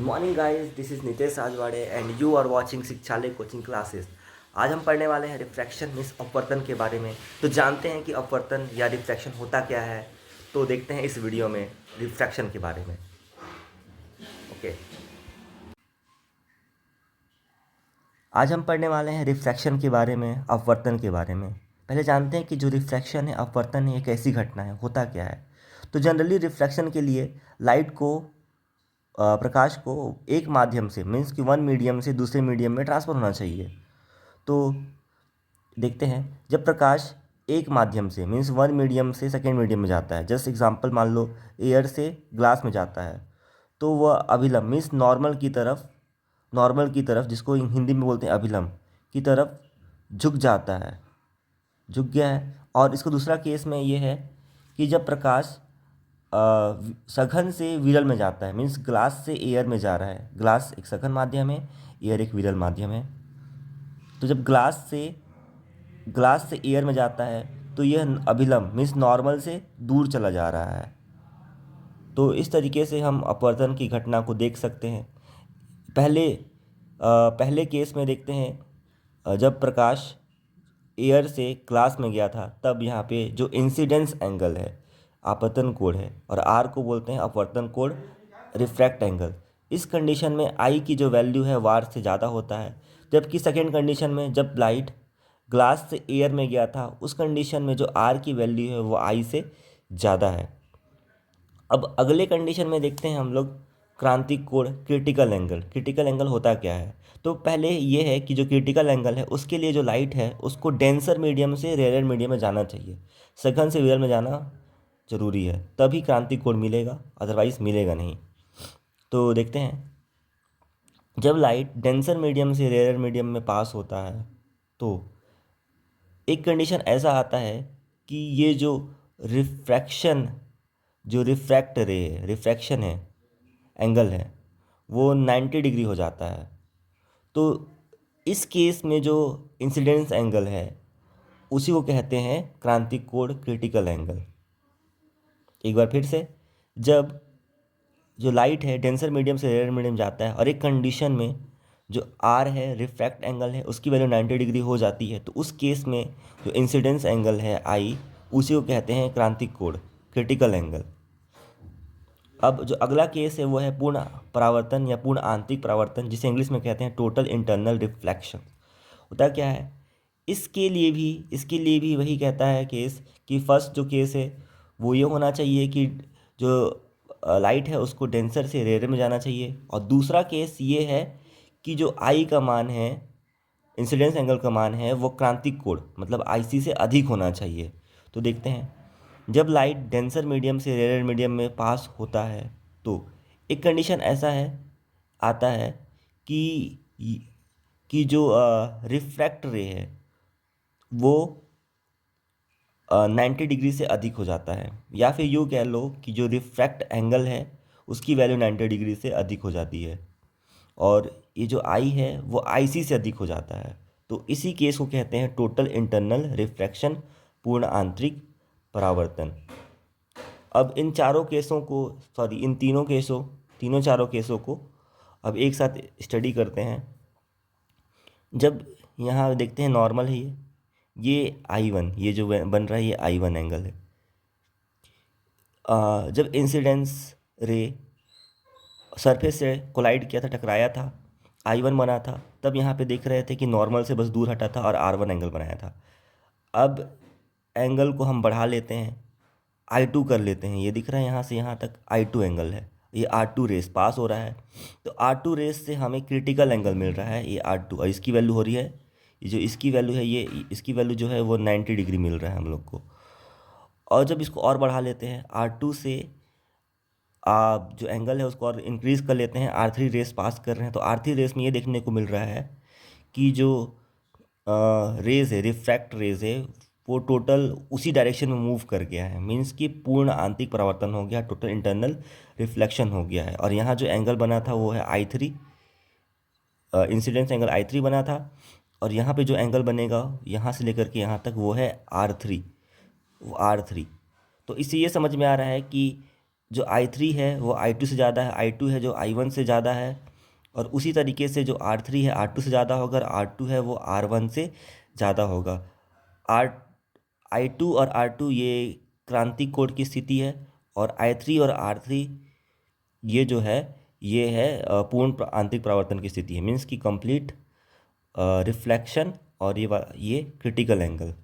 Morning guys, this is Nitesh Rajwade and you are watching Shikshalaya coaching classes. आज हम पढ़ने वाले हैं रिफ्रैक्शन मीन्स अपवर्तन के बारे में। तो जानते हैं कि अपवर्तन या रिफ्रैक्शन होता क्या है। तो देखते हैं इस वीडियो में रिफ्रैक्शन के बारे में। ओके, आज हम पढ़ने वाले हैं रिफ्रैक्शन के बारे में, अपवर्तन के बारे में। पहले जानते हैं कि जो रिफ्रैक्शन है, अपवर्तन है, एक ऐसी घटना है, होता क्या है। तो जनरली रिफ्रैक्शन के लिए लाइट को प्रकाश को एक माध्यम से मीन्स कि वन मीडियम से दूसरे मीडियम में ट्रांसफ़र होना चाहिए। तो देखते हैं, जब प्रकाश एक माध्यम से मीन्स वन मीडियम से सेकेंड मीडियम में जाता है, जस्ट एग्जांपल मान लो एयर से ग्लास में जाता है, तो वह अभिलंब मीन्स नॉर्मल की तरफ जिसको हिंदी में बोलते हैं अभिलंब की तरफ झुक जाता है, झुक गया है। और इसको दूसरा केस में ये है कि जब प्रकाश सघन से विरल में जाता है, मीन्स ग्लास से एयर में जा रहा है। ग्लास एक सघन माध्यम है, एयर एक विरल माध्यम है। तो जब ग्लास से एयर में जाता है तो यह अभिलंब मीन्स नॉर्मल से दूर चला जा रहा है। तो इस तरीके से हम अपवर्तन की घटना को देख सकते हैं। पहले केस में देखते हैं, जब प्रकाश एयर से ग्लास में गया था, तब यहाँ पे जो इंसिडेंस एंगल है आपतन कोण है, और आर को बोलते हैं अपवर्तन कोण, रिफ्रैक्ट एंगल। इस कंडीशन में आई की जो वैल्यू है वार से ज़्यादा होता है। जबकि सेकेंड कंडीशन में जब लाइट ग्लास से एयर में गया था, उस कंडीशन में जो आर की वैल्यू है वो आई से ज़्यादा है। अब अगले कंडीशन में देखते हैं हम लोग क्रांतिक कोण, क्रिटिकल एंगल। क्रिटिकल एंगल होता क्या है। तो पहले ये है कि जो क्रिटिकल एंगल है उसके लिए जो लाइट है उसको डेंसर मीडियम से रेयर मीडियम में जाना चाहिए, सघन से विरल में जाना जरूरी है, तभी क्रांतिक कोण मिलेगा, अदरवाइज मिलेगा नहीं। तो देखते हैं, जब लाइट डेंसर मीडियम से रेयर मीडियम में पास होता है तो एक कंडीशन ऐसा आता है कि ये जो रिफ्रैक्शन जो रिफ्रैक्शन है, एंगल है, वो 90 डिग्री हो जाता है। तो इस केस में जो इंसिडेंस एंगल है उसी को कहते हैं क्रांतिक कोण, क्रिटिकल एंगल। एक बार फिर से, जब जो लाइट है डेंसर मीडियम से रेयर मीडियम जाता है और एक कंडीशन में जो आर है, रिफ्रैक्ट एंगल है, उसकी वैल्यू 90 डिग्री हो जाती है, तो उस केस में जो इंसिडेंस एंगल है आई, उसी को कहते हैं क्रांतिक कोण, क्रिटिकल एंगल। अब जो अगला केस है वो है पूर्ण परावर्तन या पूर्ण आंतरिक परावर्तन, जिसे इंग्लिश में कहते हैं टोटल इंटरनल रिफ्लेक्शन। होता क्या है, इसके लिए भी वही कहता है केस कि फर्स्ट जो केस है वो ये होना चाहिए कि जो लाइट है उसको डेंसर से रेयर में जाना चाहिए, और दूसरा केस ये है कि जो आई का मान है, इंसिडेंस एंगल का मान है, वो क्रांतिक कोण मतलब आईसी से अधिक होना चाहिए। तो देखते हैं, जब लाइट डेंसर मीडियम से रेयर मीडियम में पास होता है तो एक कंडीशन ऐसा है आता है कि जो रिफ्रैक्ट रे है वो 90 डिग्री से अधिक हो जाता है, या फिर यूँ कह लो कि जो रिफ्रैक्ट एंगल है उसकी वैल्यू 90 डिग्री से अधिक हो जाती है, और ये जो आई है वो आईसी से अधिक हो जाता है। तो इसी केस को कहते हैं टोटल इंटरनल रिफ्रैक्शन, पूर्ण आंतरिक परावर्तन। अब इन तीनों चारों केसों को अब एक साथ स्टडी करते हैं। जब यहाँ देखते हैं नॉर्मल है ये I1, ये जो बन रहा है ये I1 एंगल है। जब इंसिडेंस रे सरफेस से कोलाइड किया था, टकराया था, I1 बना था, तब यहाँ पे देख रहे थे कि नॉर्मल से बस दूर हटा था और R1 एंगल बनाया था। अब एंगल को हम बढ़ा लेते हैं, I2 कर लेते हैं। ये दिख रहा है यहाँ से यहाँ तक I2 एंगल है, ये R2 रेस पास हो रहा है। तो R2 रेस से हमें क्रिटिकल एंगल मिल रहा है, ये R2, और इसकी वैल्यू हो रही है, ये जो इसकी वैल्यू है, ये इसकी वैल्यू जो है वो 90 डिग्री मिल रहा है हम लोग को। और जब इसको और बढ़ा लेते हैं, R2 से आप जो एंगल है उसको और इंक्रीज़ कर लेते हैं, R3 रेस पास कर रहे हैं, तो R3 रेस में ये देखने को मिल रहा है कि जो रेज़ है, रिफ्रैक्ट रेज़ है, वो टोटल उसी डायरेक्शन में मूव कर गया है, मीन्स कि पूर्ण आंतरिक परावर्तन हो गया, टोटल इंटरनल रिफ्लेक्शन हो गया है। और यहाँ जो एंगल बना था वो है I3, इंसिडेंस एंगल I3 बना था, और यहाँ पे जो एंगल बनेगा यहाँ से लेकर के यहाँ तक वो है R3, वो R3। तो इससे ये समझ में आ रहा है कि जो I3 है वो I2 से ज़्यादा है, I2 है जो I1 से ज़्यादा है, और उसी तरीके से जो R3 है R2 से ज़्यादा होगा, और R2 है वो R1 से ज़्यादा होगा। आर I2 और R2 ये क्रांतिक कोण की स्थिति है, और I3 और R3 ये जो है ये है पूर्ण आंतरिक परावर्तन की स्थिति है, मीन्स की कंप्लीट रिफ्लेक्शन, और ये क्रिटिकल एंगल।